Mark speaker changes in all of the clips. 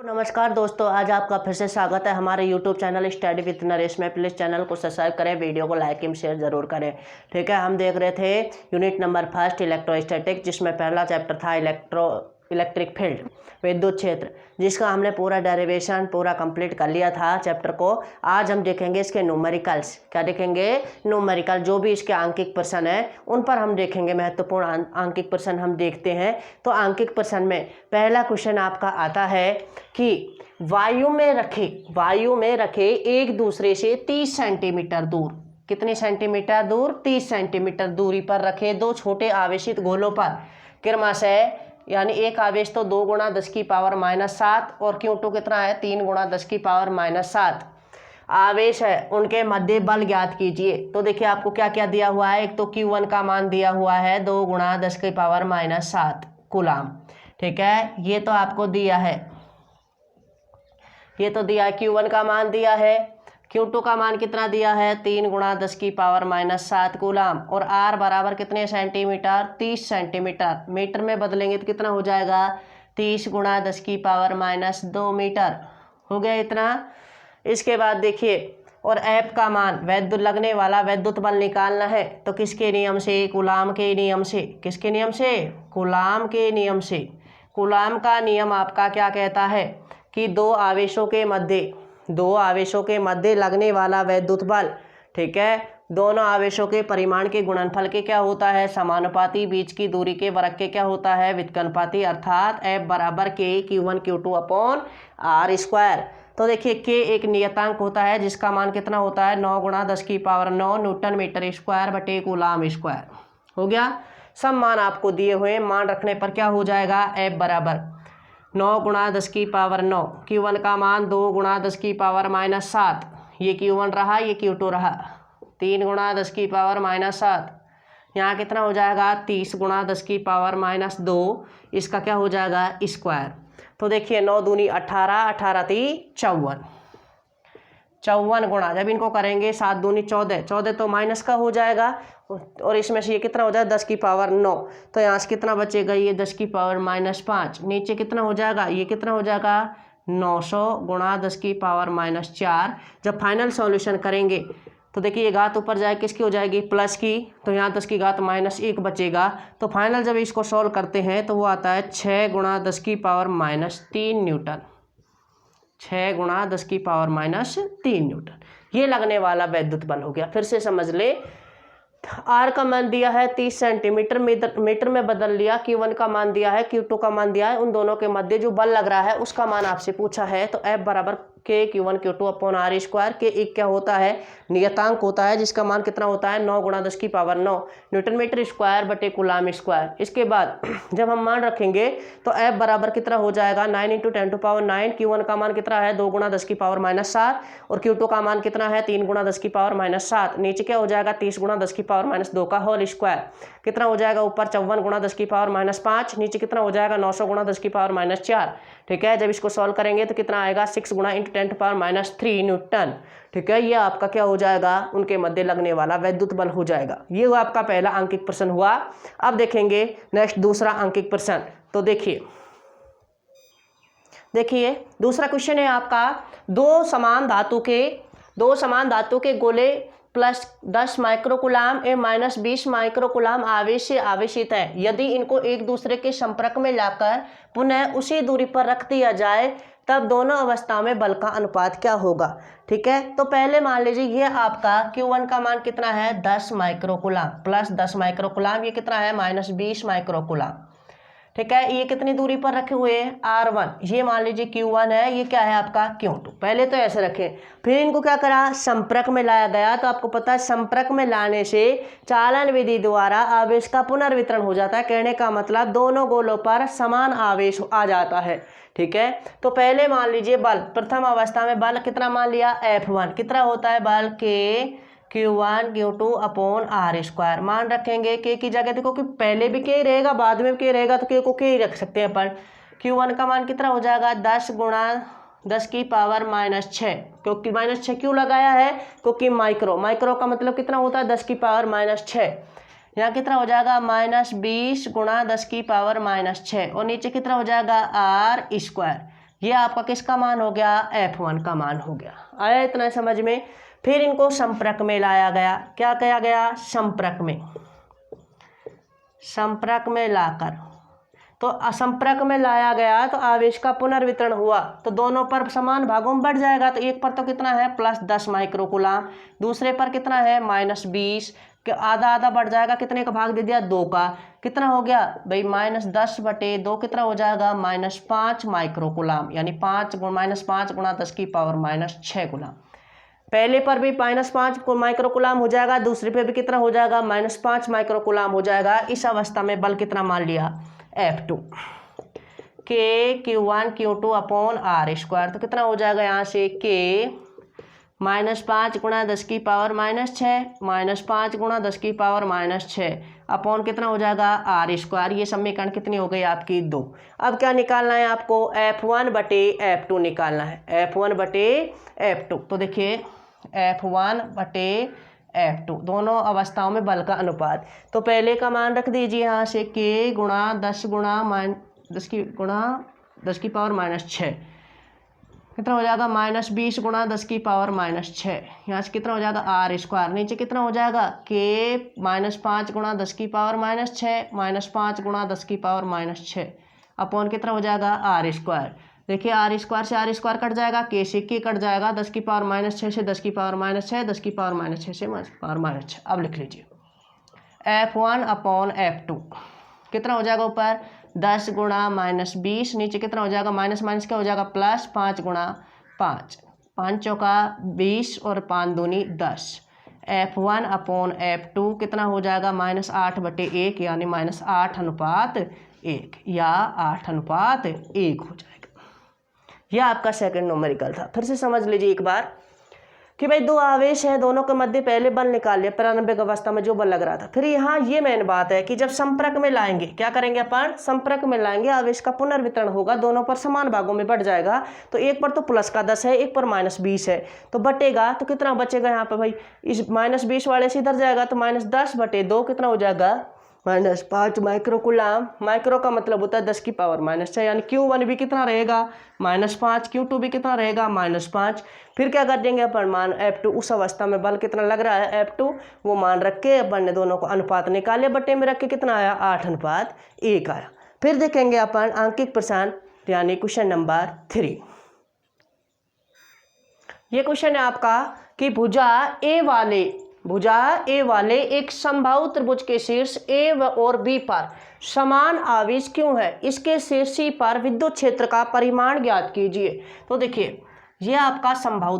Speaker 1: नमस्कार दोस्तों, आज आपका फिर से स्वागत है हमारे YouTube channel study with Naresh में। प्लीज़ चैनल को सब्सक्राइब करें, वीडियो को लाइक एंड शेयर जरूर करें। ठीक है, हम देख रहे थे यूनिट नंबर 1 इलेक्ट्रोस्टैटिक, जिसमें पहला चैप्टर था इलेक्ट्रिक फील्ड, विद्युत क्षेत्र, जिसका हमने पूरा डेरिवेशन पूरा कंप्लीट कर लिया था चैप्टर को। आज हम देखेंगे इसके न्यूमेरिकल्स। क्या देखेंगे? न्यूमेरिकल, जो भी इसके आंकिक प्रश्न है उन पर हम देखेंगे। महत्वपूर्ण आंकिक प्रश्न हम देखते हैं। तो आंकिक प्रश्न में पहला क्वेश्चन आपका आता है कि वायु में रखे एक दूसरे से 30 सेंटीमीटर दूर, कितने सेंटीमीटर दूर? 30 सेंटीमीटर दूरी पर रखे दो छोटे आवेशित गोलों पर क्रमशः, यानी एक आवेश तो 2 × 10⁻⁷ और Q2 कितना है? 3 × 10⁻⁷ आवेश है, उनके मध्य बल ज्ञात कीजिए। तो देखिए आपको क्या क्या दिया हुआ है। एक तो Q1 का मान दिया हुआ है 2 × 10⁻⁷ कूलाम। ठीक है, ये तो आपको दिया है, ये तो दिया है। Q1 का मान दिया है, Q2 का मान कितना दिया है? 3 × 10⁻⁷ कूलाम। और R बराबर कितने सेंटीमीटर? 30 सेंटीमीटर। मीटर में बदलेंगे तो कितना हो जाएगा? 30 × 10⁻² मीटर। हो गया इतना। इसके बाद देखिए, और F का मान, वैद्युत लगने वाला वैद्युत बल निकालना है। तो किसके नियम से? कूलाम के नियम से। किसके नियम से? कूलाम के नियम से। कूलाम का नियम आपका क्या कहता है कि दो आवेशों के मध्य लगने वाला वैद्युत बल, ठीक है, दोनों आवेशों के परिमाण के गुणनफल के क्या होता है? समानुपाती। बीच की दूरी के वर्ग के क्या होता है? व्युत्क्रमानुपाती। अर्थात F बराबर K Q1 Q2/R²। तो देखिए K एक नियतांक होता है जिसका मान कितना होता है? 9 × 10⁹ न्यूटन मीटर स्क्वायर बटे कूलाम स्क्वायर। हो गया। सब मान आपको दिए हुए, मान रखने पर क्या हो जाएगा? F बराबर 9 × 10⁹ Q1 का मान 2 × 10⁻⁷, ये Q1 रहा, ये Q2 रहा। 3 × 10⁻⁷, यहाँ कितना हो जाएगा? 30 × 10⁻², इसका क्या हो जाएगा? स्क्वायर। तो देखिए 9 दूनी 18, 18 × 3 54 गुणा, जब इनको करेंगे 7 दूनी 14, 14 तो माइनस का हो जाएगा, और इसमें से ये कितना हो जाएगा? 10⁻⁹। तो यहाँ से कितना बचेगा? ये 10⁻⁻5। नीचे कितना हो जाएगा? ये कितना हो जाएगा? 900 × 10⁻⁴। जब फाइनल सॉल्यूशन करेंगे तो देखिए ये घात ऊपर जाए, किसकी हो जाएगी? प्लस की। तो यहाँ 10⁻⁻1 बचेगा। तो फाइनल जब इसको सॉल्व करते हैं तो वो आता है 6 × 10⁻³ न्यूटन। 6 × 10⁻³ न्यूटन। ये लगने वाला वैद्युत बल हो गया। फिर से समझ ले, R का मान दिया है 30 सेंटीमीटर, मीटर में बदल लिया। Q1 का मान दिया है, Q2 का मान दिया है, उन दोनों के मध्य जो बल लग रहा है उसका मान आपसे पूछा है। तो F बराबर K Q1 Q2/R²। के एक क्या होता है? नियतांक होता है जिसका मान कितना होता है? 9 × 10⁻⁹ न्यूटन मीटर स्क्वायर बटे कूलाम स्क्वायर। इसके बाद जब हम मान रखेंगे तो F बराबर कितना हो जाएगा? 9 × 10⁹। Q1 का मान कितना है? 2 × 10⁻⁷, और Q2 का मान कितना है? 3 × 10⁻⁷। नीचे क्या हो जाएगा? 30 × 10⁻² का होल स्क्वायर। कितना हो जाएगा? ऊपर 54 × 10⁻⁵, नीचे कितना हो जाएगा? 900 × 10⁻⁴। ठीक है, जब इसको सॉल्व करेंगे तो कितना आएगा? 6 × 10⁻³ न्यूटन। ठीक है, ये आपका क्या हो जाएगा? उनके मध्य लगने वाला वैद्युत बल हो जाएगा। ये हुआ आपका पहला अंकिक प्रश्न हुआ। अब देखेंगे नेक्स्ट दूसरा अंकिक प्रश्न। तो देखिए दूसरा क्वेश्चन है आपका, दो समान धातु के गोले +10 माइक्रोकूलाम एवं -20 माइक्रोकूलाम आवेश से आवेशित है। यदि इनको एक दूसरे के संपर्क में लाकर पुनः उसी दूरी पर रख दिया जाए तब दोनों अवस्था में बल का अनुपात क्या होगा? ठीक है, तो पहले मान लीजिए ये आपका Q1 का मान कितना है? 10 माइक्रोकूलाम प्लस 10 माइक्रोकूलाम, ये कितना है? -20 माइक्रोकूलाम। ठीक है, ये कितनी दूरी पर रखे हुए हैं? R1। ये मान लीजिए Q1 है, ये क्या है आपका? Q2। पहले तो ऐसे रखें, फिर इनको क्या करा? संपर्क में लाया गया। तो आपको पता है संपर्क में लाने से चालन विधि द्वारा आवेश का पुनर्वितरण हो जाता है। कहने का मतलब दोनों गोलों पर समान आवेश आ जाता है। ठीक है, तो पहले मान लीजिए बल, प्रथम अवस्था में बल कितना मान लिया? F1। कितना होता है बल? K Q1 Q2/R²। मान रखेंगे K की जगह, देखो कि पहले भी K रहेगा, बाद में भी K रहेगा, तो K को K ही रख सकते हैं अपन। Q1 का मान कितना हो जाएगा? 10 × 10⁻⁻6। क्योंकि -6 क्यों लगाया है? क्योंकि माइक्रो का मतलब कितना होता है? 10⁻6। यहाँ कितना हो जाएगा? -20 × 10⁻6, और नीचे कितना हो जाएगा? R²। ये आपका किसका मान हो गया, F1 का मान हो गया। आया इतना समझ में। फिर इनको संपर्क में लाया गया। क्या किया गया, संपर्क में लाकर, तो असंपर्क में लाया गया तो आवेश का पुनर्वितरण हुआ, तो दोनों पर समान भागों में बढ़ जाएगा। तो एक पर तो कितना है +10 माइक्रोकूलाम, दूसरे पर कितना है -20, आधा आधा बढ़ जाएगा। कितने का भाग दे दिया, 2 का। कितना हो गया भाई, -10/2 कितना हो जाएगा, -5 माइक्रोकूलाम, यानी -5 गुणा 10⁻⁻6 गुना। पहले पर भी -5 माइक्रोकूलाम हो जाएगा, दूसरे पे भी कितना हो जाएगा, -5 माइक्रोकूलाम हो जाएगा। इस अवस्था में बल कितना मान लिया, F2 K Q1 Q2 upon R²। तो कितना हो जाएगा यहाँ से, K -5 गुणा 10⁻⁻6 -5 गुणा 10⁻⁻6 अपॉन कितना हो जाएगा, R²। ये समीकरण कितनी हो गई आपकी, 2। अब क्या निकालना है आपको, F1/F2 निकालना है, F1/F2। तो देखिए F1/F2 दोनों अवस्थाओं में बल का अनुपात। तो पहले का मान रख दीजिए यहाँ से, K गुणा 10 गुणा 10⁻⁻6 कितना हो जाएगा, -20 गुणा 10⁻⁻6। यहाँ से कितना हो जाएगा, R²। नीचे कितना हो जाएगा, K -5 गुणा 10⁻⁻6 -5 गुणा 10⁻⁻6 अपॉन कितना हो जाएगा, R²। देखिए R² से R² कट जाएगा, K से K कट जाएगा, 10⁻⁻6 से 10⁻⁻6 10⁻⁻6 से 10⁻⁻6। अब लिख लीजिए F1/F2 कितना हो जाएगा, ऊपर 10 गुणा -20, नीचे कितना हो जाएगा, माइनस माइनस क्या हो जाएगा, +5 गुणा 5, 5 चौका 20 और 5 दूनी 10। F1/F2 कितना हो जाएगा, -8/1, यानी -8:1 या 8:1 हो जाएगा। यह आपका सेकंड न्यूमेरिकल था। फिर से समझ लीजिए एक बार कि भाई 2 आवेश हैं, दोनों के मध्य पहले बल निकाल लिया, प्रारंभिक अवस्था में जो बल लग रहा था। फिर यहाँ ये मेन बात है कि जब संपर्क में लाएंगे, क्या करेंगे अपन, संपर्क में लाएंगे, आवेश का पुनर्वितरण होगा, दोनों पर समान भागों में बढ़ जाएगा। तो एक पर तो +10 है, एक पर -20 है, तो बटेगा तो कितना बचेगा यहाँ पर भाई, इस -20 वाले से इधर जाएगा तो -10/2 कितना हो जाएगा, -5 माइक्रोकूलाम। माइक्रो का मतलब होता है 10⁻⁻6, यानी Q1 भी कितना रहेगा, -5, Q2 भी कितना रहेगा, -5। फिर क्या कर देंगे अपन, मान F2 उस अवस्था में बल कितना लग रहा है, F2 वो मान रख के अपन ने दोनों को अनुपात निकाले, बटे में रख के कितना आया, 8:1 आया। फिर देखेंगे अपन आंकिक प्रश्न, यानी क्वेश्चन नंबर 3। ये क्वेश्चन है आपका कि भुजा ए वाले एक समबाहु त्रिभुज के शीर्ष ए और बी पर समान आवेश क्यों है, इसके शीर्ष C पर विद्युत क्षेत्र का परिमाण ज्ञात कीजिए। तो देखिए ये आपका समबाहु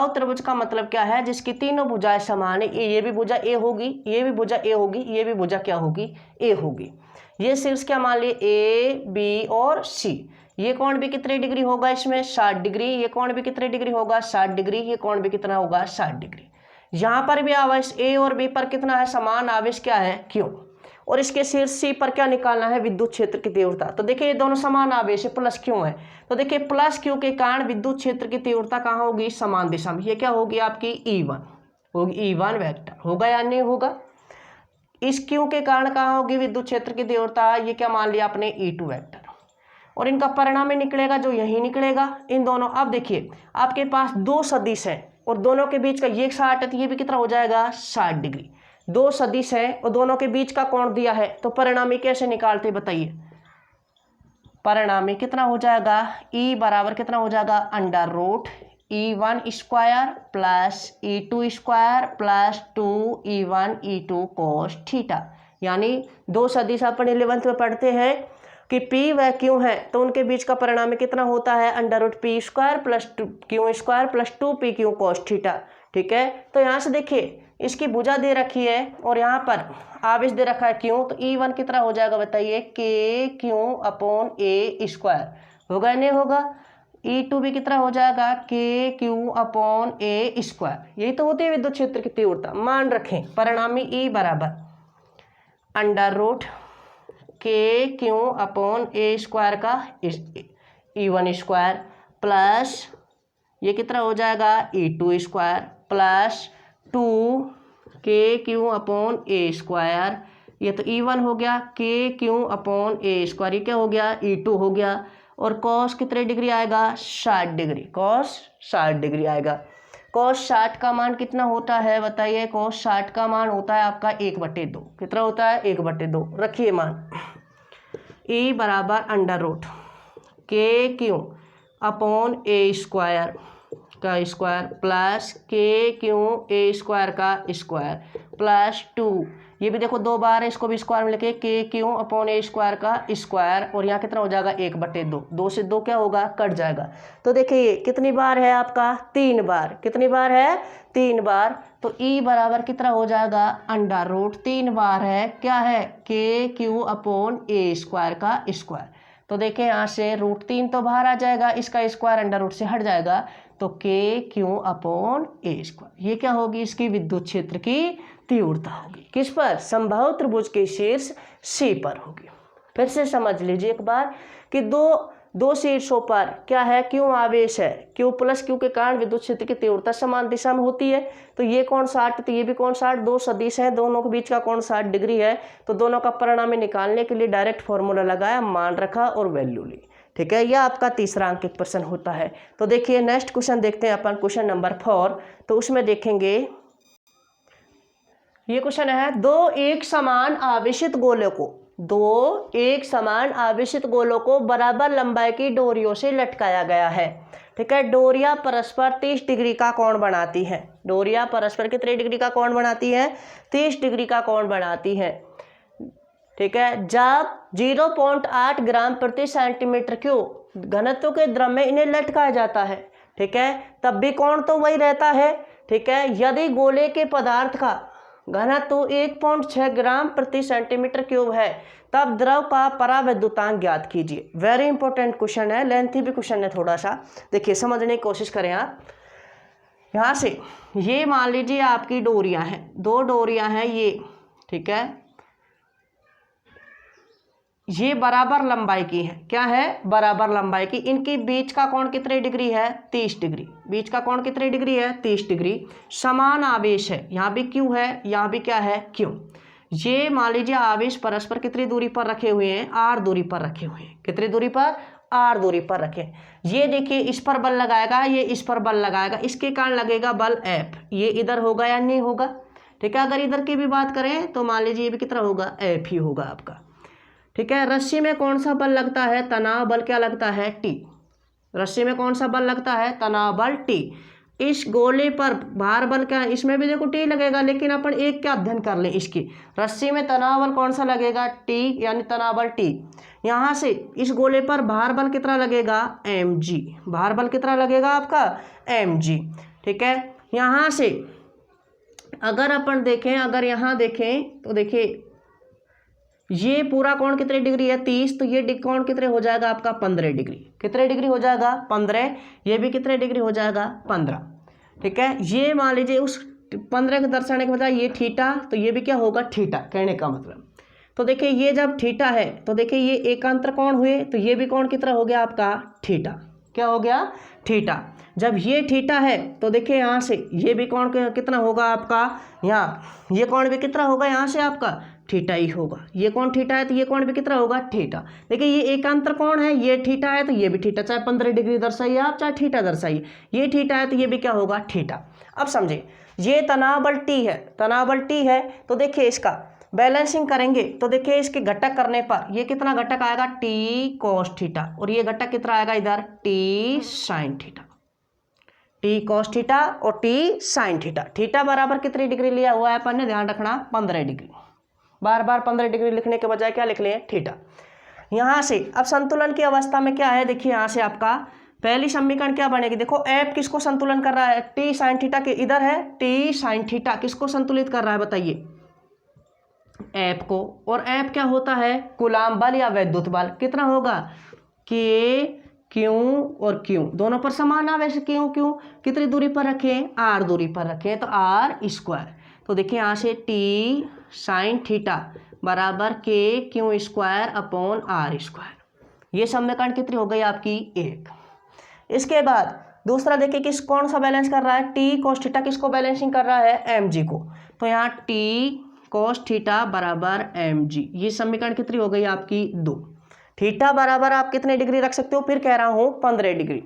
Speaker 1: त्रिभुज का मतलब क्या है, जिसकी तीनों भुजाएं समान है। ये भी भुजा ए होगी, ये भी भुजा ए होगी, ये भी भुजा क्या होगी, ए होगी। ये शीर्ष क्या मान लिए, ए बी और सी। ये कोण भी कितने डिग्री होगा इसमें, 60 डिग्री। ये कोण भी कितने डिग्री होगा, 60 डिग्री। ये कोण भी कितना होगा, 60 डिग्री। यहाँ पर भी आवेश ए और बी पर कितना है, समान आवेश क्या है, क्यों। और इसके शीर्ष सी पर क्या निकालना है, विद्युत क्षेत्र की तीव्रता। तो देखिए ये दोनों समान आवेश है, प्लस क्यों है, तो देखिए प्लस क्यू के कारण विद्युत क्षेत्र की तीव्रता कहाँ होगी, समान दिशा में। ये क्या होगी आपकी E1 होगी, E1 वेक्टर होगा या नहीं होगा। इस क्यू के कारण कहाँ होगी विद्युत क्षेत्र की तीव्रता, ये क्या मान लिया आपने, E2 वेक्टर। और इनका परिणाम ही निकलेगा जो यही निकलेगा, इन दोनों। अब देखिए आपके पास 2 सदिश है और दोनों के बीच का ये 60 है, तो ये भी कितना हो जाएगा, 60 डिग्री। 2 सदिश है और दोनों के बीच का कोण दिया है, तो परिणामी कैसे निकालते बताइए। परिणामी कितना हो जाएगा, E बराबर कितना हो जाएगा, √E1² plus E2² plus 2E1E2 cos theta. यानी 2 सदिश अपन 11th में पढ़ते हैं कि P व Q है, तो उनके बीच का परिणामी कितना होता है, √P² plus Q² plus 2PQ cos theta. ठीक है, तो यहाँ से देखिए इसकी भुजा दे रखी है और यहाँ पर आवेश दे रखा है Q, तो E1 कितना हो जाएगा बताइए, KQ/A² होगा या नहीं होगा। E2 भी कितना हो जाएगा, KQ/A²। यही तो होती है विद्युत क्षेत्र की तीव्रता। मान रखें परिणामी E बराबर √KQ/A² का E1² प्लस ये कितना हो जाएगा, E2² प्लस 2KQ/A²। ये तो E1 हो गया, KQ/A², ये क्या हो गया, E2 हो गया। और कॉस कितने डिग्री आएगा 60 डिग्री, कॉस 60 डिग्री आएगा। कॉस 60 का मान कितना होता है बताइए, कॉस 60 का मान होता है आपका 1/2। कितना होता है 1/2। रखिए मान E बराबर अंडर रूट के क्यू अपॉन ए स्क्वायर का स्क्वायर प्लस के क्यू ए स्क्वायर का स्क्वायर प्लस 2, ये भी देखो 2 बार है, इसको भी स्क्वायर में लिखे के क्यू अपॉन ए स्क्वायर का स्क्वायर, और यहाँ कितना हो जाएगा 1/2। 2 से 2 क्या होगा कट जाएगा। तो देखिए ये कितनी बार है आपका 3 बार, कितनी बार है 3 बार। तो ई बराबर कितना हो जाएगा अंडर रूट 3 बार है क्या है के क्यू अपॉन ए स्क्वायर का स्क्वायर। तो देखिए यहाँ से √3 तो बाहर आ जाएगा, इसका स्क्वायर अंडर रूट से हट जाएगा, तो के क्यू अपॉन ए स्क्वायर। ये क्या होगी इसकी विद्युत क्षेत्र की तीव्रता होगी। किस पर, समबाहु त्रिभुज के शीर्ष सी पर होगी। फिर से समझ लीजिए एक बार कि दो शीर्षों पर क्या है क्यों आवेश है, क्यू प्लस क्यू के कारण विद्युत क्षेत्र की तीव्रता समान दिशा में होती है। तो ये कोण 60 तो ये भी कोण 60, 2 सदिश है, दोनों के बीच का कोण 60 डिग्री है। तो दोनों का परिणामी निकालने के लिए डायरेक्ट फॉर्मूला लगाया, मान रखा और वैल्यू ली। ठीक है, यह आपका तीसरा अंकित प्रश्न होता है। तो देखिए नेक्स्ट क्वेश्चन देखते हैं अपन, क्वेश्चन नंबर 4। तो उसमें देखेंगे ये क्वेश्चन है, दो एक समान आवेशित गोलों को बराबर लंबाई की डोरियों से लटकाया गया है। ठीक है, डोरियां परस्पर 30 डिग्री का कोण बनाती हैं। डोरियां परस्पर कितने डिग्री का कोण बनाती हैं 30 डिग्री का कोण बनाती हैं। ठीक है, जब 0.8 ग्राम प्रति सेंटीमीटर क्यूब घनत्व के द्रव में इन्हें लटकाया जाता है। ठीक है, तब भी कोण तो वही रहता है। ठीक है, यदि गोले के पदार्थ का घनत्व 1.6 ग्राम प्रति सेंटीमीटर क्यूब है तब द्रव का परावैद्युतांक ज्ञात कीजिए। वेरी इंपॉर्टेंट क्वेश्चन है, लेंथी भी क्वेश्चन है थोड़ा सा। देखिए समझने की कोशिश करें आप। यहाँ से ये मान लीजिए आपकी डोरियां हैं, 2 डोरियां हैं ये। ठीक है, ये बराबर लंबाई की है, क्या है बराबर लंबाई की। इनके बीच का कोण कितने डिग्री है 30 डिग्री। बीच का कोण कितने डिग्री है 30 डिग्री। समान आवेश है, यहाँ भी क्यू है, यहाँ भी क्या है क्यू। ये मान लीजिए आवेश परस्पर कितनी दूरी पर रखे हुए हैं r दूरी पर रखे हुए हैं। कितनी दूरी पर r दूरी पर रखे। ये देखिए इस पर बल लगाएगा, ये इस पर बल लगाएगा, इसके कारण लगेगा बल F। ये इधर होगा या नहीं होगा। ठीक है, अगर इधर की भी बात करें तो मान लीजिए ये भी कितना होगा F ही होगा आपका। ठीक है, रस्सी में कौन सा बल लगता है तनाव बल क्या लगता है T। रस्सी में कौन सा बल लगता है तनाव बल T। इस गोले पर भार बल क्या, इसमें भी देखो T लगेगा, लेकिन अपन एक क्या अध्ययन कर लें इसकी। रस्सी में तनाव बल कौन सा लगेगा T, यानी तनाव बल T। यहाँ से इस गोले पर भार बल कितना लगेगा mg। भार बल कितना लगेगा आपका mg। ठीक है, यहाँ से अगर अपन देखें, अगर यहाँ देखें तो देखिए ये पूरा कोण कितने डिग्री है 30, तो ये कोण कितने हो जाएगा आपका 15 डिग्री। कितने डिग्री हो जाएगा 15। ये भी कितने डिग्री हो जाएगा 15। ठीक है, ये मान लीजिए उस 15 को दर्शाने के बजाय ये थीटा, तो ये भी क्या होगा थीटा, कहने का मतलब। तो देखिए ये जब थीटा है तो देखिए ये एकांतर कोण हुए, तो ये भी कोण कितना हो गया आपका थीटा। क्या हो गया थीटा। जब ये थीटा है तो देखिए यहाँ से ये भी कोण कितना होगा आपका, यहाँ ये कोण भी कितना होगा यहाँ से आपका थीटा ही होगा। ये कोण थीटा है तो ये कोण भी कितना होगा थीटा। देखिए ये एकांतर कोण है, ये थीटा है तो ये भी थीटा, चाहे 15 डिग्री दर्शाइए आप चाहे थीटा दर्शाइए, ये थीटा है तो ये भी क्या होगा थीटा। अब समझे, ये तनाव बल T है, तनाव बल T है, तो देखिए इसका बैलेंसिंग करेंगे तो देखिए इसके घटक करने पर ये कितना घटक आएगा T cos थीटा, और ये घटक कितना आएगा इधर T sin theta. T cos theta और T sin थीटा। थीटा बराबर कितनी डिग्री लिया हुआ है अपन ने, ध्यान रखना 15 डिग्री। बार बार 15 डिग्री लिखने के बजाय क्या लिख लें थीटा। यहाँ से अब संतुलन की अवस्था में क्या है, देखिए यहाँ से आपका पहली समीकरण क्या बनेगी, देखो F किसको संतुलन कर रहा है T sin थीटा के, इधर है T sin थीटा किसको संतुलित कर रहा है बताइए F को। और F क्या होता है कूलाम बल या वैद्युत बल। कितना होगा K Q और Q दोनों पर समान आवेश। क्यों कितनी दूरी पर रखें r दूरी पर रखें, तो r स्क्वायर। तो देखिए यहाँ से T sin थीटा बराबर K Q square upon r square. ये समीकरण कितनी हो गई आपकी 1। इसके बाद दूसरा देखिए किस कौन सा बैलेंस कर रहा है T cos थीटा किसको बैलेंसिंग कर रहा है mg को। तो यहाँ T cos थीटा बराबर mg, ये समीकरण कितनी हो गई आपकी 2। थीटा बराबर आप कितने डिग्री रख सकते हो, फिर कह रहा हूँ 15 डिग्री।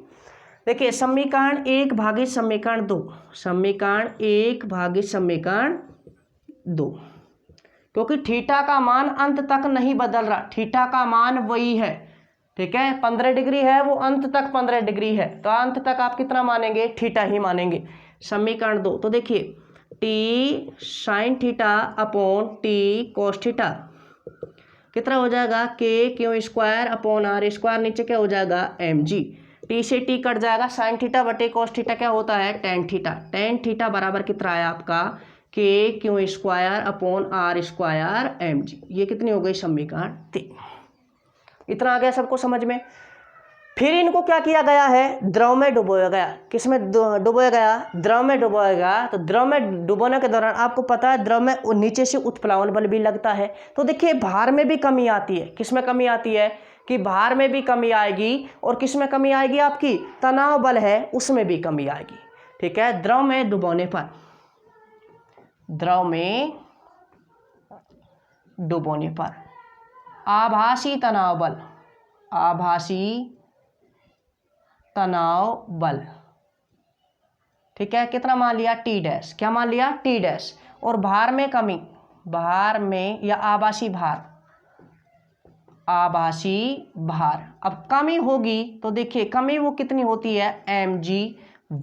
Speaker 1: देखिए समीकरण 1 भागित समीकरण 2, समीकरण 1 भागित समीकरण 2, क्योंकि थीटा का मान अंत तक नहीं बदल रहा, थीटा का मान वही है, ठीक है। 15 डिग्री है वो अंत तक 15 डिग्री है, तो अंत तक आप कितना मानेंगे, थीटा ही मानेंगे। समीकरण 2, तो देखिए T sine theta upon T cos theta कितना हो जाएगा, K Q square upon R square, नीचे क्या हो जाएगा एम जी, टी से टी कट जाएगा, साइन थीटा बटे कोस थीटा क्या होता है टेन थीटा, टेन थीटा बराबर कितना है आपका K Q square upon R square M G. ये कितनी हो गई समीकरण 3। इतना आ गया सबको समझ में। फिर इनको क्या किया गया है, द्रव में डुबोया गया। किसमें डुबोया गया, द्रव में डुबोया गया। तो द्रव में डुबोने के दौरान आपको पता है द्रव में नीचे से उत्प्लावन बल भी लगता है, तो देखिए भार में भी कमी आती है। किसमें कमी आती है कि भार में भी कमी आएगी, और किसमें कमी आएगी आपकी तनाव बल है उसमें भी कमी आएगी, ठीक है। द्रव में डुबोने पर, द्रव में डुबोने पर आभासी तनाव बल, आभासी तनाव बल, ठीक है, कितना मान लिया टी डैश, क्या मान लिया टी डैश। और भार में कमी, भार में या आभासी भार, आभासी भार, अब कमी होगी तो देखिए कमी वो कितनी होती है एम जी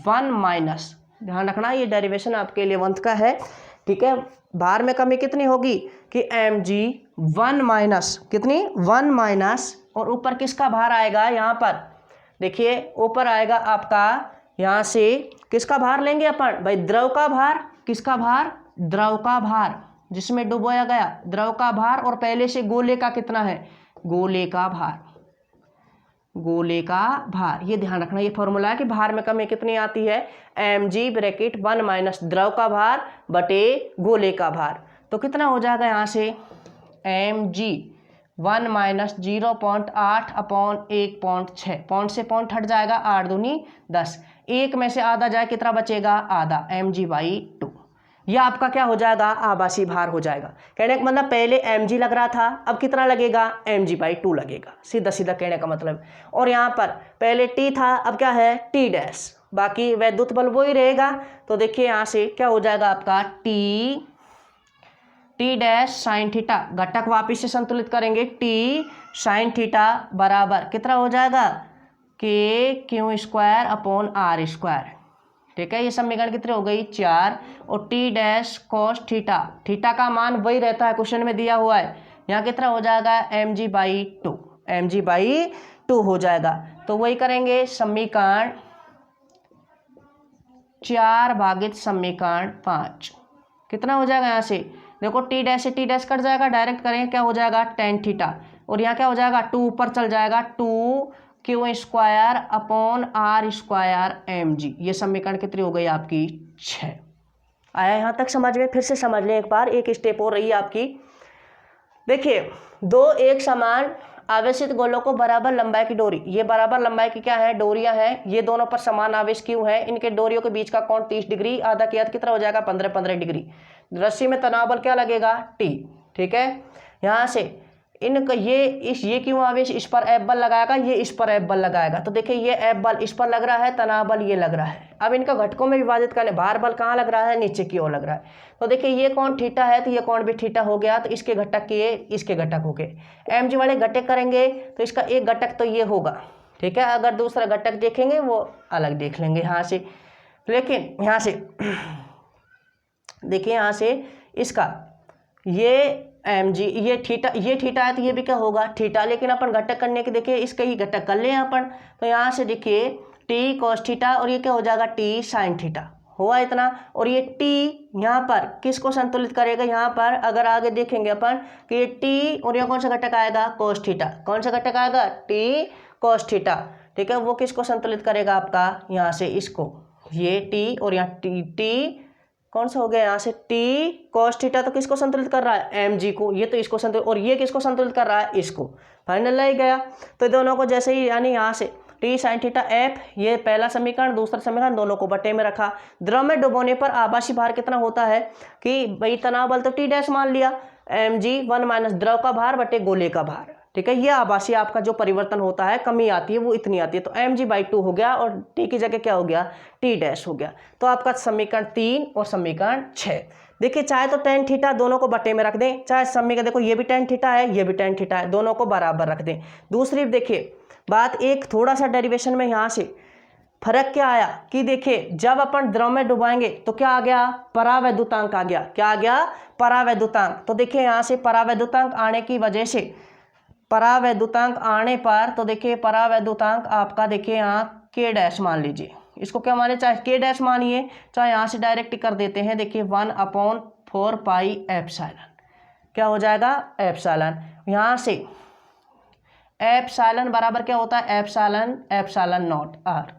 Speaker 1: 1 माइनस, ध्यान रखना ये डेरिवेशन आपके लिए 11th का है, ठीक है। भार में कमी कितनी होगी कि एम जी 1 माइनस, कितनी 1 माइनस, और ऊपर किसका भार आएगा यहाँ पर, देखिए ऊपर आएगा आपका यहाँ से किसका भार लेंगे अपन भाई, द्रव का भार, किसका भार, द्रव का भार जिसमें डुबोया गया, द्रव का भार, और पहले से गोले का कितना है, गोले का भार, गोले का भार। ये ध्यान रखना, ये फॉर्मूला है कि भार में कमी कितनी आती है एम जी ब्रैकेट 1 माइनस द्रव का भार बटे गोले का भार। तो कितना हो जाएगा यहाँ से M G 1 minus 0.8 upon 1.6, point से पॉइंट हट जाएगा, 8 दूनी 10, एक में से आधा जाए कितना बचेगा आधा, एम जी बाई 2। यह आपका क्या हो जाएगा आभासी भार हो जाएगा। कहने का मतलब पहले एम जी लग रहा था, अब कितना लगेगा एम जी बाई 2 लगेगा, सीधा सीधा कहने का मतलब। और यहाँ पर पहले टी था, अब क्या है टी डैश, बाकी वैद्युत बल वो ही रहेगा। तो देखिए यहाँ से क्या हो जाएगा आपका टी डैश साइन थीटा, घटक वापिस से संतुलित करेंगे, टी साइन थीटा बराबर कितना हो जाएगा K Q square upon R square, ठीक है। ये समीकरण कितने हो गई 4, और T dash cos theta, theta का मान वही रहता है क्वेश्चन में दिया हुआ है, यहाँ कितना हो जाएगा M G by 2, M G by 2 हो जाएगा। तो वही करेंगे समीकरण 4 भागित समीकरण 5, कितना हो जाएगा यहाँ से, देखो टी डैश से टी डैश कट जाएगा, डायरेक्ट करेंगे क्या हो जाएगा टेन थीटा, और यहाँ क्या हो जाएगा 2 ऊपर चल जाएगा, 2 Q square upon R square M G. ये समीकरण कितनी हो गई आपकी 6। आया यहाँ तक समझ में, फिर से समझ लें एक बार, एक स्टेप हो रही है आपकी। देखिए दो एक समान आवेशित गोलों को बराबर लंबाई की डोरी, ये बराबर लंबाई की क्या है डोरियां हैं, ये दोनों पर समान आवेश क्यों है, इनके डोरियों के बीच का कोण 30 डिग्री, आधा किया कितना हो जाएगा 15 डिग्री। रस्सी में तनाव बल क्या लगेगा टी, ठीक है। यहाँ से इनका ये क्यों आवेश इस पर एफ बल लगाएगा, ये इस पर एफ बल लगाएगा, तो देखिए ये एफ बल इस पर लग रहा है, तनाव बल ये लग रहा है। अब इनका घटकों में विभाजित करने, भार बल कहाँ लग रहा है नीचे की ओर लग रहा है, तो देखिए ये कोण थीटा है तो ये कोण भी थीटा हो गया, तो इसके घटक ये इसके घटक हो गए। एम जी वाले घटक करेंगे तो इसका एक घटक तो ये होगा, ठीक है, अगर दूसरा घटक देखेंगे वो अलग देख लेंगे यहाँ से। लेकिन यहाँ से देखिए यहाँ से इसका ये एम जी ये थीटा है तो ये भी क्या होगा थीटा, लेकिन अपन घटक करने के देखिए इसके ही घटक कर ले अपन, तो यहाँ से देखिए टी कॉस थीटा और ये क्या हो जाएगा टी साइन थीटा हुआ इतना, और ये टी यहाँ पर किसको संतुलित करेगा, यहाँ पर अगर आगे देखेंगे अपन कि ये टी और ये कौन सा घटक आएगा कॉस थीटा, कौन सा घटक आएगा टी कॉस थीटा, ठीक है, वो किसको संतुलित करेगा आपका यहाँ से इसको, ये टी और यहाँ टी कौन सा हो गया यहाँ से टी कॉस थीटा, तो किसको संतुलित कर रहा है एम जी को, ये तो इसको संतुलित, और ये किसको संतुलित कर रहा है इसको, फाइनल रह गया। तो दोनों को जैसे ही यानी यहाँ से टी साइन थीटा एफ, ये पहला समीकरण दूसरा समीकरण दोनों को बटे में रखा। द्रव में डुबोने पर आभासी भार कितना होता है कि भाई तनाव बल तो टी डैश मान लिया, एम जी 1 माइनस द्रव का भार बटे गोले का भार, ठीक है। ये आभासी आपका जो परिवर्तन होता है, कमी आती है, वो इतनी आती है। तो mg/2 हो गया और t की जगह क्या हो गया, t डैश हो गया। तो आपका समीकरण 3 और समीकरण 6। देखिए चाहे तो tan थीटा दोनों को बटे में रख दें, चाहे समीकरण देखो ये भी tan थीटा है, ये भी tan थीटा है, दोनों को बराबर रख दें। दूसरी देखिए बात, एक थोड़ा सा डेरिवेशन में यहाँ से फर्क क्या आया कि देखिए जब अपन द्रव में डुबाएंगे तो क्या आ गया, परावैद्युतांक आ गया। क्या आ गया, परावैद्युतांक। तो देखिए यहाँ से परावैद्युतांक आने की वजह से, परावैद्युतांक आने पर तो देखिए परावैद्युतांक आपका देखिए यहाँ k डैश मान लीजिए, इसको क्या माने, चाहे k डैश मानिए चाहे यहाँ से डायरेक्ट कर देते हैं। देखिए 1/4 पाई एप्सिलॉन, क्या हो जाएगा, एप्सिलॉन। यहाँ से एप्सिलॉन बराबर क्या होता है, एप्सिलॉन नॉट आर,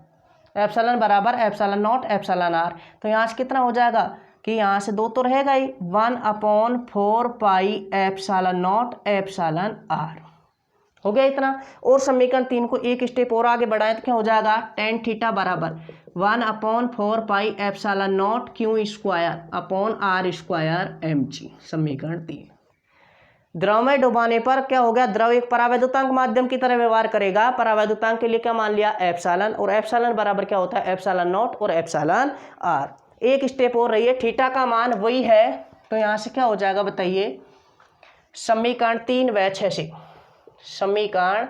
Speaker 1: एप्सिलॉन बराबर एप्सिलॉन नॉट एप्सिलॉन आर। तो यहाँ से कितना हो जाएगा कि यहाँ से 2 तो रहेगा ही, 1/4 pi epsilon nought epsilon R हो गया इतना। और समीकरण 3 को एक स्टेप और आगे बढ़ाएं तो क्या हो जाएगा, tan थीटा बराबर 1/4 pi epsilon not q square upon r square mg। समीकरण 3। द्रव में डुबाने पर क्या हो गया, द्रव एक परावैद्युतांक माध्यम की तरह व्यवहार करेगा। परावैद्युतांक के लिए क्या मान लिया, एप्सिलॉन, और एप्सिलॉन बराबर क्या होता है, एप्सिलॉन नॉट और एप्सिलॉन आर। एक स्टेप और रही है, थीटा का मान वही है। तो यहाँ से क्या हो जाएगा बताइए, समीकरण 3 व 6 से, समीकरण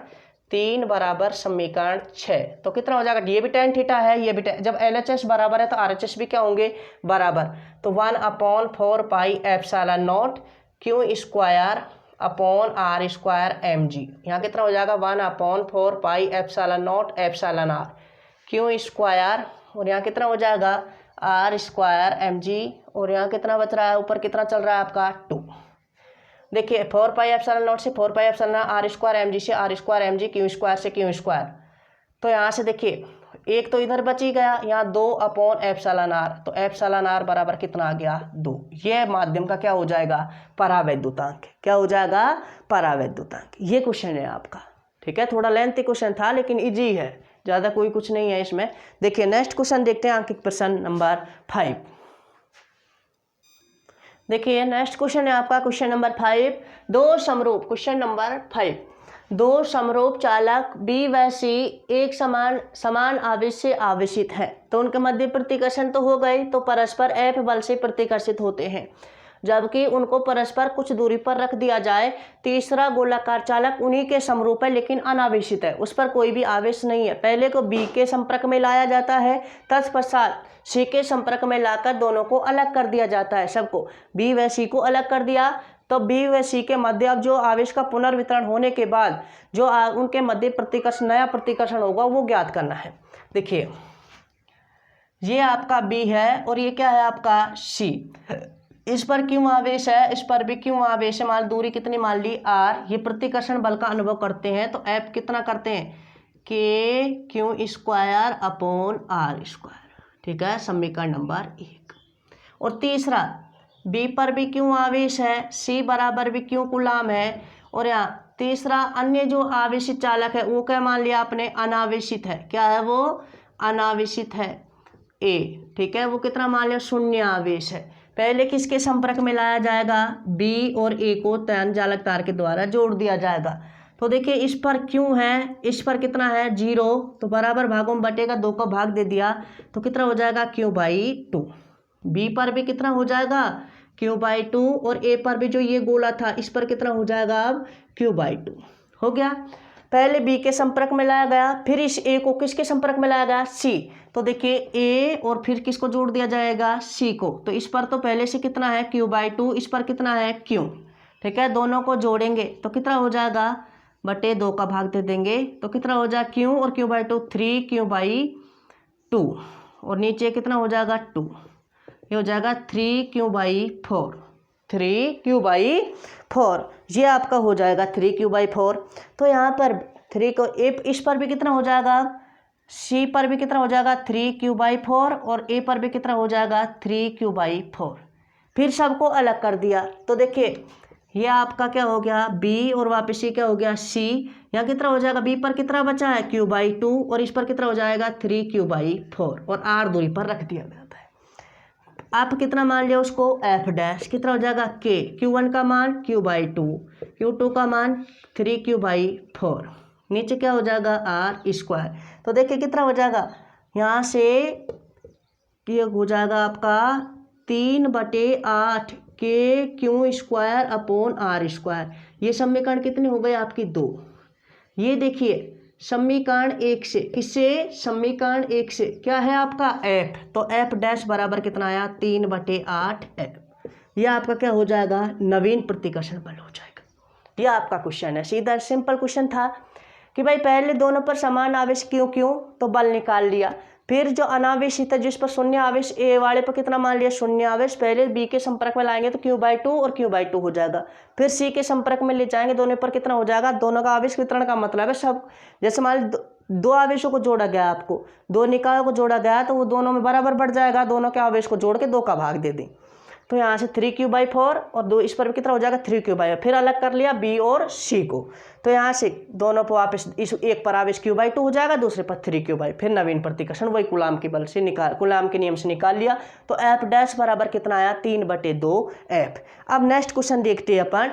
Speaker 1: 3 बराबर समीकरण 6। तो कितना हो जाएगा, ये भी tan थीटा है, ये भी जब LHS बराबर है तो RHS भी क्या होंगे, बराबर। तो 1/4 pi epsilon not q square upon r square mg। यहाँ कितना हो जाएगा, 1/4 pi epsilon nought epsilon r q square, और यहाँ कितना हो जाएगा r स्क्वायर mg, और यहाँ कितना बच रहा है, ऊपर कितना चल रहा है आपका 2। देखिए 4 पाई एप्सिलॉन नॉट से 4 pi epsilon r square mg से r square mg, q square से q स्क्वायर। तो यहाँ से देखिए एक तो इधर बच ही गया, यहाँ 2/एप्सिलॉन r, तो एप्सिलॉन r बराबर कितना आ गया, 2। ये माध्यम का क्या हो जाएगा, परावैद्युतांक। क्या हो जाएगा, परावैद्युतांक। ये क्वेश्चन है आपका, ठीक है। थोड़ा लेंथी क्वेश्चन था लेकिन इजी है, ज़्यादा कोई कुछ नहीं है इसमें। देखिए नेक्स्ट क्वेश्चन देखते हैं, अंकित प्रश्न नंबर 5। देखिए नेक्स्ट क्वेश्चन है आपका क्वेश्चन नंबर 5। दो समरूप, क्वेश्चन नंबर 5, दो समरूप चालक B व C एक समान आवेश से आवेशित हैं, तो उनके मध्य प्रतिकर्षण तो हो गई, तो परस्पर F बल से प्रतिकर्षित होते हैं। जबकि उनको परस्पर कुछ दूरी पर रख दिया जाए, तीसरा गोलाकार चालक उन्हीं के समरूप है लेकिन अनावेशित है, उस पर कोई भी आवेश नहीं है। पहले को B के संपर्क में लाया जाता है, तत्पश्चात C के संपर्क में लाकर दोनों को अलग कर दिया जाता है। सबको B व C को अलग कर दिया, तो B व C के मध्य अब जो आवेश का पुनर्वितरण होने के बाद जो उनके मध्य प्रतिकर्षण, नया प्रतिकर्षण होगा वो ज्ञात करना है। देखिए ये आपका B है और ये क्या है आपका C। इस पर क्यों आवेश है, इस पर भी क्यों आवेश है, मान दूरी कितनी मान ली r। ये प्रतिकर्षण बल का अनुभव करते हैं, तो F कितना करते हैं, k square upon r square, ठीक है। समीकरण नंबर 1। और तीसरा B पर भी क्यों आवेश है, C बराबर भी क्यों कूलाम है, और यहाँ तीसरा अन्य जो आवेशित चालक है वो क्या मान लिया आपने, अनावेशित है। क्या है वो, अनावेशित है A, ठीक है। वो कितना मान लिया, 0 आवेश है। पहले किसके संपर्क में लाया जाएगा, B और A को तन चालक तार के द्वारा जोड़ दिया जाएगा। तो देखिए इस पर क्यों है, इस पर कितना है 0, तो बराबर भागों में बटेगा, 2 का भाग दे दिया, तो कितना हो जाएगा q/2। B पर भी कितना हो जाएगा q/2, और A पर भी जो ये गोला था इस पर कितना हो जाएगा अब q/2 हो गया। पहले B के संपर्क में लाया गया, फिर इस A को किसके संपर्क में लाया गया, C। तो देखिए A और फिर किसको जोड़ दिया जाएगा, C को। तो इस पर तो पहले से कितना है q/2, इस पर कितना है q, ठीक है। दोनों को जोड़ेंगे तो कितना हो जाएगा, बटे 2 का भाग दे देंगे, तो कितना हो जाएगा q और q/2 3q/2, और नीचे कितना हो जाएगा 2, ये हो जाएगा 3q/4, 3q/4, ये आपका हो जाएगा 3q/4। तो यहाँ पर 3 को इस पर भी कितना हो जाएगा, C पर भी कितना हो जाएगा 3q/4, और A पर भी कितना हो जाएगा 3q/4। फिर सबको अलग कर दिया, तो देखिए ये आपका क्या हो गया B, और वापस ये क्या हो गया C। यहाँ कितना हो जाएगा, B पर कितना बचा है q/2, और इस पर कितना हो जाएगा 3q/4, और R दूरी पर रख दिया जाता है। आप कितना मान लिया उसको एफ डैश, कितना हो जाएगा के, Q1 का मान Q/2, Q2 का मान 3Q/4, नीचे क्या हो जाएगा आर स्क्वायर। तो देखिए कितना हो जाएगा, यहाँ से ये हो जाएगा आपका 3/8 K Q square upon R square. ये समीकरण कितनी हो गई आपकी 2। ये देखिए समीकरण 1 से, किससे, समीकरण 1 से क्या है आपका एफ, तो एफ डैश बराबर कितना आया 3/8 एफ। यह आपका क्या हो जाएगा नवीन प्रतिकर्षण बल हो जाएगा। यह आपका क्वेश्चन है, सीधा सिंपल क्वेश्चन था कि भाई पहले दोनों पर समान आवेश क्यों क्यों, तो बल निकाल लिया। फिर जो अनावेशित है जिस पर शून्य आवेश, ए वाले पर कितना मान लिया शून्य आवेश, पहले बी के संपर्क में लाएंगे तो Q/2 और Q/2 हो जाएगा। फिर सी के संपर्क में ले जाएंगे, दोनों पर कितना हो जाएगा, दोनों का आवेश वितरण का मतलब है सब, जैसे मान लीजिए दो आवेशों को जोड़ा गया, आपको दो निकायों को जोड़ा गया तो वो दोनों में बराबर बढ़ जाएगा, दोनों के आवेश को जोड़ के 2 का भाग दे दें। तो यहाँ से 3Q/4 और 2 इस पर भी कितना हो जाएगा 3Q/4, फिर अलग कर लिया बी और सी को, तो यहाँ से दोनों पर वापस इस एक पर आवेश Q/2 हो जाएगा, दूसरे पर 3Q/4, फिर नवीन प्रतिकर्षण वही कूलाम के बल से निकाल, कूलाम के नियम से निकाल लिया। तो एफ डैश बराबर कितना आया 3/2 एफ। अब नेक्स्ट क्वेश्चन देखते हैं अपन।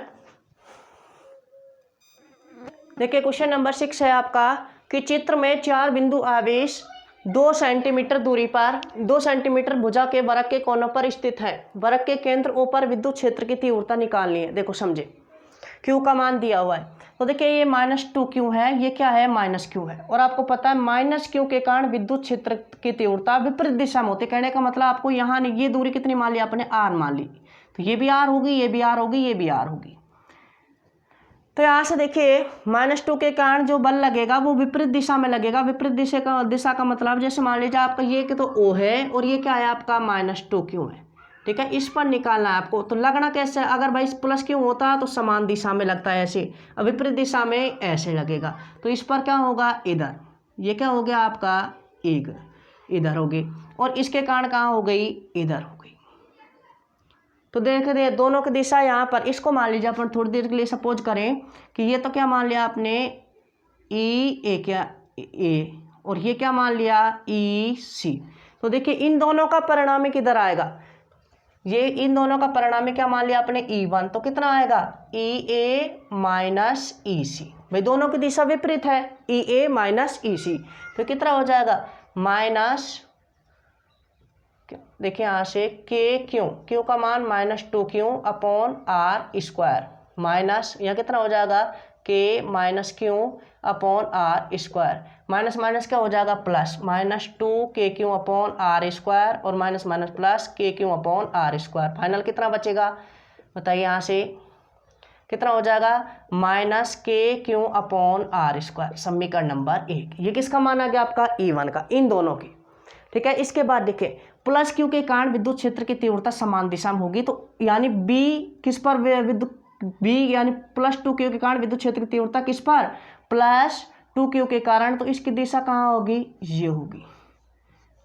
Speaker 1: देखिए क्वेश्चन नंबर 6 है आपका कि चित्र में 4 बिंदु आवेश 2 सेंटीमीटर दूरी पर 2 सेंटीमीटर भुजा के वृत्त के कोनों पर स्थित है। वृत्त के केंद्र ओ पर विद्युत क्षेत्र की तीव्रता निकालनी है। देखो समझे, Q का मान दिया हुआ है, तो देखिए ये -2Q है, ये क्या है -Q है, और आपको पता है -Q के कारण विद्युत क्षेत्र की तीव्रता विपरीत दिशा में होती है। कहने का मतलब आपको यहाँ ये दूरी कितनी मान ली आपने, R मान ली, तो ये भी R होगी, ये भी R होगी, ये भी R होगी। तो यहाँ से देखिए -2 के कारण जो बल लगेगा वो विपरीत दिशा में लगेगा। विपरीत दिशा का मतलब जैसे मान लीजिए आपका ये कि तो O है और ये क्या है आपका -2Q है, ठीक है, इस पर निकालना है आपको। तो लगना कैसे, अगर भाई +Q होता है तो समान दिशा में लगता है ऐसे, अब विपरीत दिशा में ऐसे लगेगा, तो इस पर क्या होगा इधर, ये क्या हो गया आपका एक इधर होगी, और इसके कारण कहाँ हो गई इधर हो गई। तो देख रहे दोनों की दिशा यहाँ पर, इसको मान लीजिए अपन थोड़ी देर के लिए सपोज करें कि ये तो क्या मान लिया आपने E क्या ए, और ये क्या मान लिया EC। तो देखिए इन दोनों का परिणामी किधर आएगा, ये इन दोनों का परिणामी क्या मान लिया आपने E1, तो कितना आएगा EA - EC। भाई दोनों की दिशा विपरीत है, EA - EC, तो कितना हो जाएगा माइनस, देखिए यहाँ से Q का मान -2Q upon R square, minus यहाँ कितना हो जाएगा K - Q upon R square, minus minus क्या हो जाएगा plus, -2KQ upon R square और minus minus plus KQ upon R square. Final कितना बचेगा बताइए, यहाँ से कितना हो जाएगा -KQ अपॉन R स्क्वायर। समीकरण नंबर 1, ये किसका मान आ गया आपका E1 का, इन दोनों की, ठीक है। इसके बाद देखिए +Q के कारण विद्युत क्षेत्र की तीव्रता समान दिशा में होगी, तो यानी B किस पर विद्युत, B यानी +2Q के कारण विद्युत क्षेत्र की तीव्रता किस पर, +2Q के कारण, तो इसकी दिशा कहाँ होगी, ये होगी,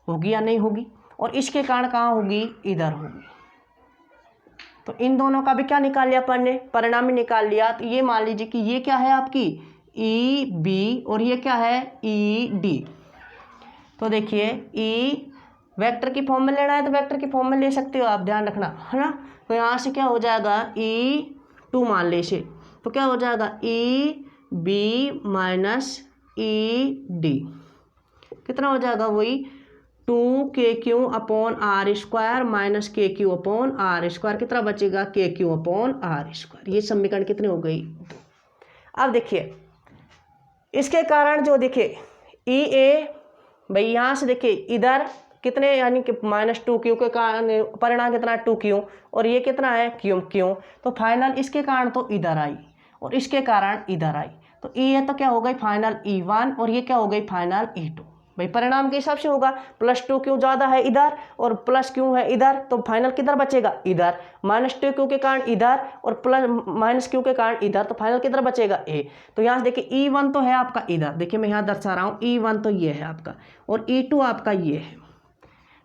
Speaker 1: होगी या नहीं होगी, और इसके कारण कहाँ होगी इधर होगी। तो इन दोनों का भी क्या निकाल लिया अपन ने, परिणामी निकाल लिया। तो ये मान लीजिए कि ये क्या है आपकी EB और ये क्या है ED। तो देखिए E वेक्टर की फॉर्म में लेना है तो वेक्टर की फॉर्म में ले सकते हो आप, ध्यान रखना है ना। तो यहाँ से क्या हो जाएगा E2 मान ले इसे, तो क्या हो जाएगा EB - ED, कितना हो जाएगा वही 2KQ upon R square minus KQ upon R square, कितना बचेगा KQ अपॉन R स्क्वायर। ये समीकरण कितनी हो गई। अब देखिए इसके कारण जो देखिए EA, भाई यहाँ से देखिए इधर कितने यानी कि -2Q के कारण परिणाम कितना है 2Q, और ये कितना है Q, तो फाइनल इसके कारण तो इधर आई और इसके कारण इधर आई, तो ये तो क्या हो गई फाइनल E1 और ये क्या हो गई फाइनल E2। भाई परिणाम के हिसाब से होगा, +2Q ज़्यादा है इधर और +Q है इधर, तो फाइनल किधर बचेगा इधर, -2Q के कारण इधर और -Q के कारण इधर, तो फाइनल किधर बचेगा A। तो यहाँ से देखिए E1 तो है आपका इधर, देखिए मैं यहाँ दर्शा रहा हूँ E1 तो ये है आपका और E2 आपका ये है,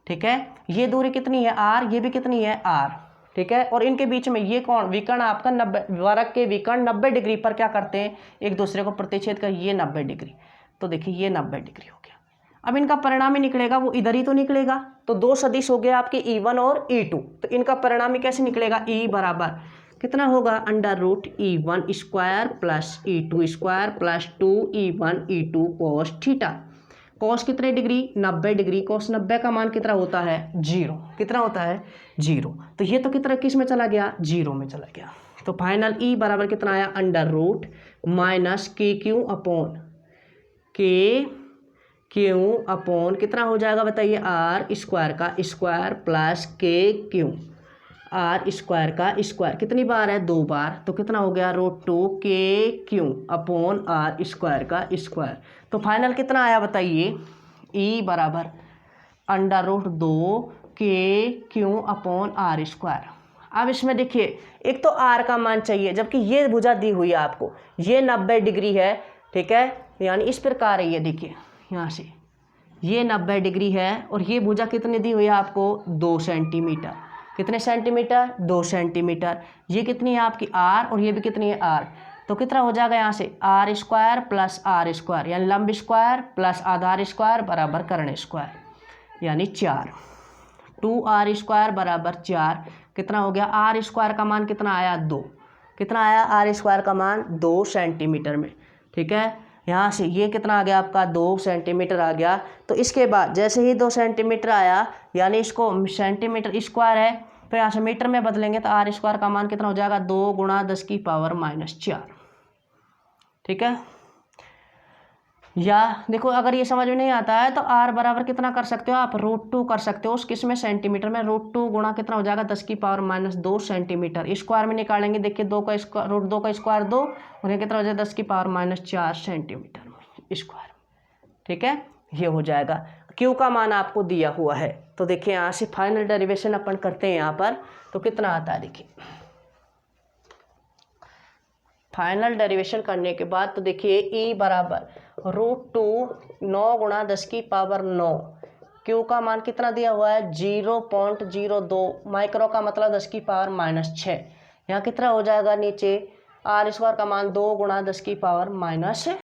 Speaker 1: ठीक है। ये दूरी कितनी है R, ये भी कितनी है R, ठीक है। और इनके बीच में ये कौन विकर्ण आपका 90, वृत्त के विकर्ण 90 डिग्री पर क्या करते हैं एक दूसरे को प्रतिच्छेद कर, ये 90 डिग्री, तो देखिए ये 90 डिग्री हो गया। अब इनका परिणामी निकलेगा वो इधर ही तो निकलेगा, तो दो सदिश हो गया आपके E1 और E2, तो इनका परिणामी कैसे निकलेगा, E बराबर कितना होगा under root E1 square plus E2 square plus 2E1 E2 cos theta. Cos कितने डिग्री, 90 डिग्री। कोस 90 का मान कितना होता है, 0। कितना होता है, 0। तो ये तो कितना किस में चला गया, 0 में चला गया। तो फाइनल E बराबर कितना आया, अंडर रूट माइनस के क्यू अपॉन कितना हो जाएगा बताइए, आर स्क्वायर का स्क्वायर प्लस के क्यू आर स्क्वायर का स्क्वायर। कितनी बार है, 2 बार, तो कितना हो गया रूट 2 के क्यू अपॉन आर स्क्वायर का स्क्वायर। तो फाइनल कितना आया बताइए, ई बराबर अंडर रूट 2 के क्यू अपॉन आर स्क्वायर। अब इसमें देखिए एक तो आर का मान चाहिए, जबकि ये भुजा दी हुई है आपको, ये 90 डिग्री है, ठीक है, यानी इस प्रकार है ये, देखिए यहाँ से ये 90 डिग्री है और ये भुजा कितनी दी हुई है आपको, 2 सेंटीमीटर। कितने सेंटीमीटर, 2 सेंटीमीटर। ये कितनी है आपकी आर और ये भी कितनी है आर, तो कितना हो जाएगा यहाँ से R square plus R square, यानी लंब स्क्वायर प्लस आधार स्क्वायर बराबर कर्ण स्क्वायर, यानी 4। 2r स्क्वायर बराबर 4। कितना हो गया, आर स्क्वायर का मान कितना आया, 2। कितना आया आर स्क्वायर का मान, 2 सेंटीमीटर में, ठीक है। यहाँ से ये कितना आ गया आपका, 2 सेंटीमीटर आ गया। तो इसके बाद जैसे ही 2 सेंटीमीटर आया, यानी इसको सेंटीमीटर स्क्वायर है, फिर यहाँ से मीटर में बदलेंगे तो आर स्क्वायर का मान कितना हो जाएगा, 2 गुणा 10 की पावर माइनस 4, ठीक है। या देखो अगर ये समझ में नहीं आता है तो आर बराबर कितना कर सकते हो आप, रूट 2 कर सकते हो। उस किस में, सेंटीमीटर में। रूट 2 गुणा कितना हो जाएगा, 10 की पावर माइनस 2 सेंटीमीटर। स्क्वायर में निकालेंगे, देखिए 2 का स्क्वायर, रूट 2 का स्क्वायर 2 और ये कितना हो जाएगा, 10 की पावर माइनस 4 सेंटीमीटर स्क्वायर, ठीक है। ये हो जाएगा, क्यू का मान आपको दिया हुआ है। तो देखिए यहाँ से फाइनल डेरिवेशन अपन करते हैं यहाँ पर, तो कितना आता है देखिए। फाइनल डेरिवेशन करने के बाद तो देखिए ई बराबर रूट 2 9 गुणा 10 की पावर 9। क्यू का मान कितना दिया हुआ है, 0.02 माइक्रो का मतलब 10 की पावर माइनस 6। यहाँ कितना हो जाएगा नीचे, आर स्क्वायर का मान 2 गुणा 10 की पावर माइनस